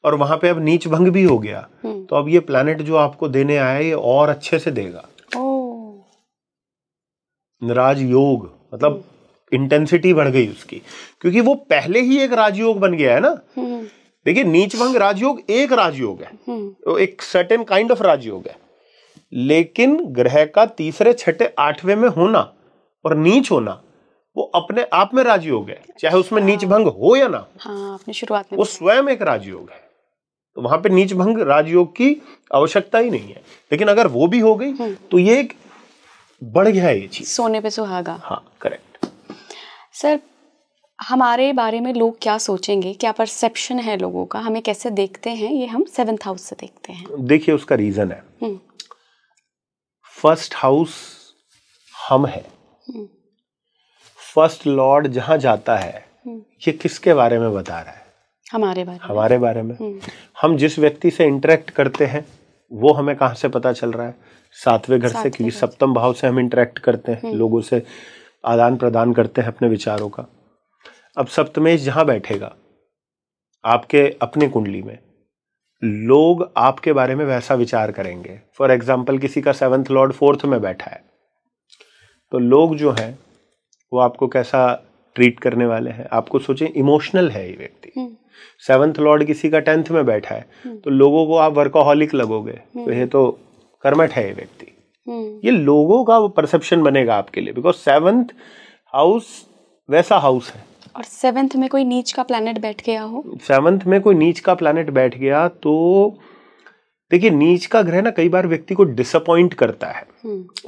और वहां पे अब नीच भंग भी हो गया, तो अब ये प्लैनेट जो आपको देने आया ये और अच्छे से देगा। राजयोग मतलब इंटेंसिटी बढ़ गई उसकी, क्योंकि वो पहले ही एक राजयोग बन गया है ना। देखिए नीच भंग राजयोग एक राजयोग है, तो एक सर्टेन काइंड ऑफ राजयोग है, लेकिन ग्रह का तीसरे, छठे, 8वें में होना और नीच होना वो अपने आप में राजयोग है, चाहे उसमें नीच भंग हो या ना। आपने शुरुआत में वो स्वयं एक राजयोग है, तो वहां पे नीच भंग राजयोग की आवश्यकता ही नहीं है। लेकिन अगर वो भी हो गई तो ये एक बढ़ गया है ये चीज, सोने पे सुहागा। हाँ करेक्ट। सर हमारे बारे में लोग क्या सोचेंगे, क्या परसेप्शन है लोगों का, हमें कैसे देखते हैं, ये हम 7th हाउस से देखते हैं। देखिए उसका रीजन है, फर्स्ट हाउस हम है, फर्स्ट लॉर्ड जहां जाता है ये किसके बारे में बता रहा है? हमारे बारे में। हम जिस व्यक्ति से इंटरेक्ट करते हैं वो हमें कहां से पता चल रहा है? 7वें घर से, क्योंकि सप्तम भाव से हम इंटरेक्ट करते हैं, लोगों से आदान प्रदान करते हैं अपने विचारों का। अब सप्तमेश जहां बैठेगा आपके अपने कुंडली में, लोग आपके बारे में वैसा विचार करेंगे। फॉर एग्जाम्पल किसी का 7th लॉर्ड 4th में बैठा है, तो लोग जो हैं वो आपको कैसा ट्रीट करने वाले हैं? आपको सोचें इमोशनल है ये व्यक्ति। 7th लॉर्ड किसी का 10th में बैठा है, तो लोगों को आप वर्कोहॉलिक लगोगे, तो ये तो कर्मठ है ये व्यक्ति। ये लोगों का वो परसेप्शन बनेगा आपके लिए, बिकॉज 7th हाउस वैसा हाउस है। और 7th में कोई नीच का प्लैनेट बैठ गया हो, 7th में कोई नीच का प्लैनेट बैठ गया तो देखिए नीच का ग्रह ना कई बार व्यक्ति को डिसअपॉइंट करता है।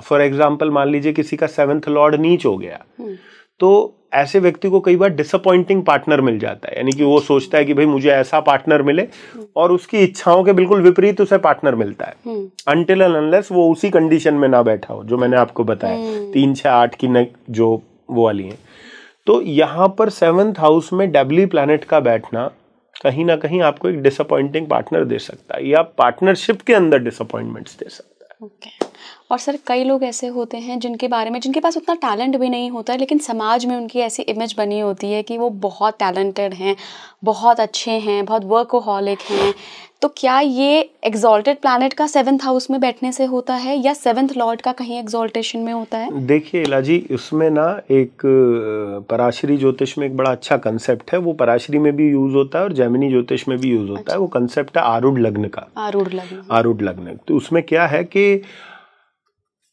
फॉर एग्जाम्पल मान लीजिए किसी का 7th लॉर्ड नीच हो गया, तो ऐसे व्यक्ति को कई बार डिसअपॉइंटिंग पार्टनर मिल जाता है, यानी कि वो सोचता है कि भाई मुझे ऐसा पार्टनर मिले, और उसकी इच्छाओं के बिल्कुल विपरीत उसे पार्टनर मिलता है, अनटिल एंड अनलेस वो उसी कंडीशन में ना बैठा हो जो मैंने आपको बताया 3, 6, 8 की जो वो वाली है। तो यहाँ पर 7th हाउस में डेबली प्लैनेट का बैठना कहीं ना कहीं आपको एक डिसअपॉइंटिंग पार्टनर दे सकता है, या पार्टनरशिप के अंदर डिसअपॉइंटमेंट्स दे सकता है। ओके। और सर कई लोग ऐसे होते हैं जिनके बारे में, जिनके पास उतना टैलेंट भी नहीं होता है, लेकिन समाज में उनकी ऐसी इमेज बनी होती है कि वो बहुत टैलेंटेड हैं, बहुत अच्छे हैं, बहुत वर्कोहॉलिक हैं। तो क्या ये एक्सॉल्टेड प्लैनेट का 7th हाउस में बैठने से होता है, या 7th लॉर्ड का कहीं एक्सॉल्टेशन में होता है? देखिए इलाजी, उसमें ना एक पराशरी ज्योतिष में एक बड़ा अच्छा कंसेप्ट है, वो पराशरी में भी यूज होता है और जैमिनी ज्योतिष में भी यूज होता है। वो कंसेप्ट है आरूढ़ लग्न का। आरूढ़ लग्न। तो उसमें क्या है कि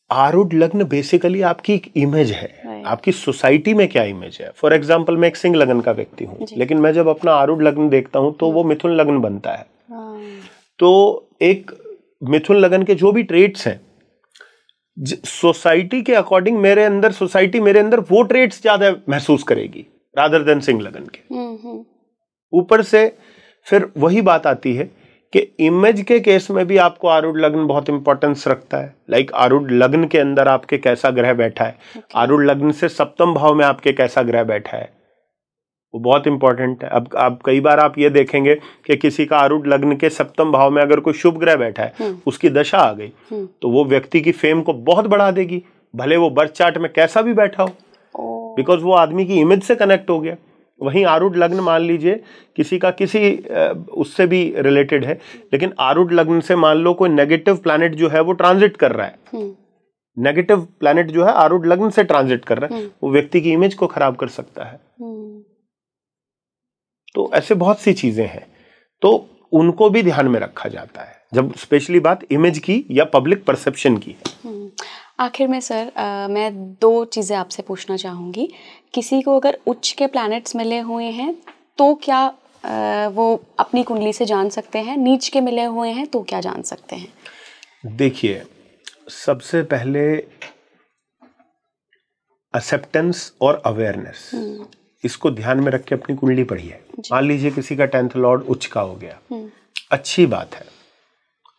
आरूढ़ लग्न बेसिकली आपकी एक इमेज है, आपकी सोसाइटी में क्या इमेज है। फॉर एग्जाम्पल मैं एक सिंह लग्न का व्यक्ति हूँ, लेकिन मैं जब अपना आरूढ़ लग्न देखता हूँ तो वो मिथुन लग्न बनता है। तो एक मिथुन लग्न के जो भी ट्रेट्स हैं, सोसाइटी के अकॉर्डिंग मेरे अंदर, सोसाइटी मेरे अंदर वो ट्रेट्स ज्यादा महसूस करेगी रादर देन सिंह लग्न के। ऊपर से फिर वही बात आती है कि इमेज के केस में भी आपको आरूढ़ लग्न बहुत इंपॉर्टेंस रखता है। लाइक आरूढ़ लग्न के अंदर आपके कैसा ग्रह बैठा है, आरूढ़ लग्न से सप्तम भाव में आपके कैसा ग्रह बैठा है, वो बहुत इंपॉर्टेंट है। अब आप कई बार आप ये देखेंगे कि किसी का आरूढ़ लग्न के सप्तम भाव में अगर कोई शुभ ग्रह बैठा है, उसकी दशा आ गई, तो वो व्यक्ति की फेम को बहुत बढ़ा देगी, भले वो बर्थ चार्ट में कैसा भी बैठा हो, बिकॉज वो आदमी की इमेज से कनेक्ट हो गया। वहीं आरूढ़ लग्न मान लीजिए किसी का किसी उससे भी रिलेटेड है, लेकिन आरूढ़ लग्न से मान लो कोई नेगेटिव प्लैनेट जो है वो ट्रांजिट कर रहा है, नेगेटिव प्लैनेट जो है आरूढ़ लग्न से ट्रांजिट कर रहा है, वो व्यक्ति की इमेज को खराब कर सकता है। तो ऐसे बहुत सी चीजें हैं, तो उनको भी ध्यान में रखा जाता है जब स्पेशली बात इमेज की या पब्लिक परसेप्शन की है। आखिर में सर मैं 2 चीज़ें आपसे पूछना चाहूँगी। किसी को अगर उच्च के प्लैनेट्स मिले हुए हैं तो क्या वो अपनी कुंडली से जान सकते हैं? नीच के मिले हुए हैं तो क्या जान सकते हैं? देखिए, सबसे पहले एक्सेप्टेंस और अवेयरनेस, इसको ध्यान में रख के अपनी कुंडली पढ़िए। मान लीजिए किसी का 10th लॉर्ड उच्च का हो गया, अच्छी बात है,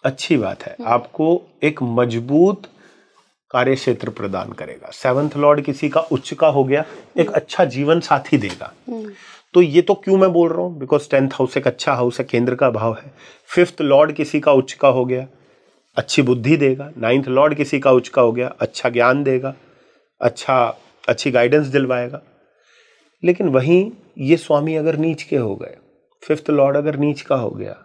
अच्छी बात है, आपको एक मजबूत कार्य क्षेत्र प्रदान करेगा। 7th लॉर्ड किसी का उच्च का हो गया, एक अच्छा जीवन साथी देगा। तो ये तो क्यों मैं बोल रहा हूँ, बिकॉज 10th हाउस एक अच्छा हाउस है, केंद्र का भाव है। 5th लॉर्ड किसी का उच्च का हो गया, अच्छी बुद्धि देगा। 9th लॉर्ड किसी का उच्च का हो गया, अच्छा ज्ञान देगा, अच्छी गाइडेंस दिलवाएगा। लेकिन वहीं ये स्वामी अगर नीच के हो गए, 5th लॉर्ड अगर नीच का हो गया,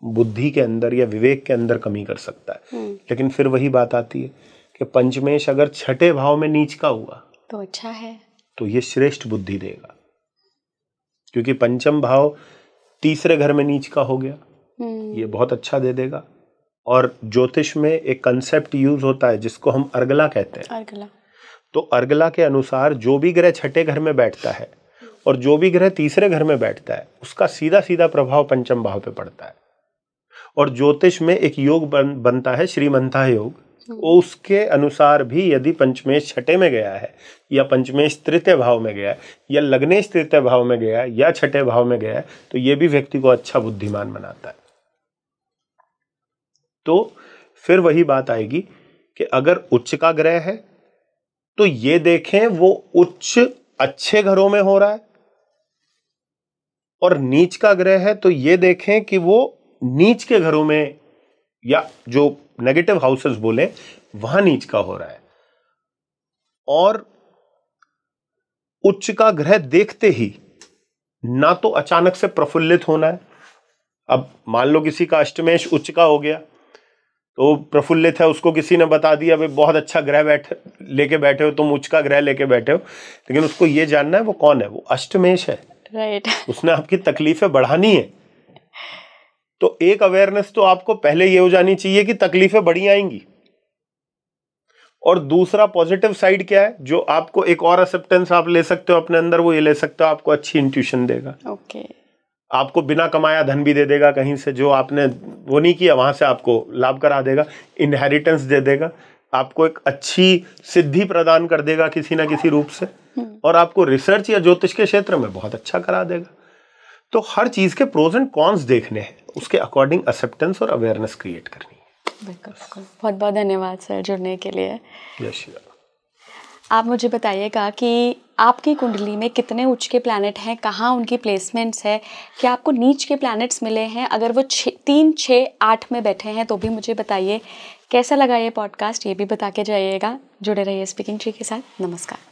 बुद्धि के अंदर या विवेक के अंदर कमी कर सकता है। लेकिन फिर वही बात आती है कि पंचमेश अगर 6ठे भाव में नीच का हुआ तो अच्छा है, तो ये श्रेष्ठ बुद्धि देगा, क्योंकि पंचम भाव 3रे घर में नीच का हो गया, ये बहुत अच्छा दे देगा। और ज्योतिष में एक कंसेप्ट यूज होता है जिसको हम अर्गला कहते हैं। अर्गला, तो अर्गला के अनुसार जो भी ग्रह 6ठे घर में बैठता है और जो भी ग्रह 3रे घर में बैठता है, उसका सीधा सीधा प्रभाव पंचम भाव पे पड़ता है। और ज्योतिष में एक योग बनता है श्रीमंथा योग, उसके अनुसार भी यदि पंचमेश 6ठे में गया है या पंचमेश 3य भाव में गया है या लग्नेश 3य भाव में गया है या 6ठे भाव में गया है, तो ये भी व्यक्ति को अच्छा बुद्धिमान बनाता है। तो फिर वही बात आएगी कि अगर उच्च का ग्रह है तो ये देखें वो उच्च अच्छे घरों में हो रहा है, और नीच का ग्रह है तो ये देखें कि वो नीच के घरों में या जो नेगेटिव हाउसेस बोले वहां नीच का हो रहा है। और उच्च का ग्रह देखते ही ना तो अचानक से प्रफुल्लित होना है। अब मान लो किसी का अष्टमेश उच्च का हो गया तो प्रफुल्लित है, उसको किसी ने बता दिया भाई बहुत अच्छा ग्रह लेके बैठे हो तुम, उच्च का ग्रह लेके बैठे हो, लेकिन उसको ये जानना है वो कौन है, वो अष्टमेश है। राइट। उसने आपकी तकलीफें बढ़ानी है। तो एक अवेयरनेस तो आपको पहले ये हो जानी चाहिए कि तकलीफें बढ़ी आएंगी, और दूसरा पॉजिटिव साइड क्या है जो आपको एक और एक्सेप्टेंस आप ले सकते हो अपने अंदर, वो ये ले सकते हो आपको अच्छी इंट्यूशन देगा। ओके। आपको बिना कमाया धन भी दे देगा, कहीं से जो आपने वो नहीं किया वहां से आपको लाभ करा देगा, इनहेरिटेंस दे देगा, आपको एक अच्छी सिद्धि प्रदान कर देगा किसी ना किसी रूप से, और आपको रिसर्च या ज्योतिष के क्षेत्र में बहुत अच्छा करा देगा। तो हर चीज के प्रोज एंड कॉन्स देखने हैं, उसके अकॉर्डिंग एक्सेप्टेंस और अवेयरनेस क्रिएट करनी है। बिल्कुल बिल्कुल। बहुत बहुत धन्यवाद सर जुड़ने के लिए। यस। आप मुझे बताइएगा कि आपकी कुंडली में कितने उच्च के प्लैनेट हैं, कहाँ उनकी प्लेसमेंट्स है, क्या आपको नीच के प्लैनेट्स मिले हैं, अगर वो 3, 6, 8 में बैठे हैं तो भी मुझे बताइए। कैसा लगा ये पॉडकास्ट ये भी बता के जाइएगा। जुड़े रहिए स्पीकिंग ट्री के साथ। नमस्कार।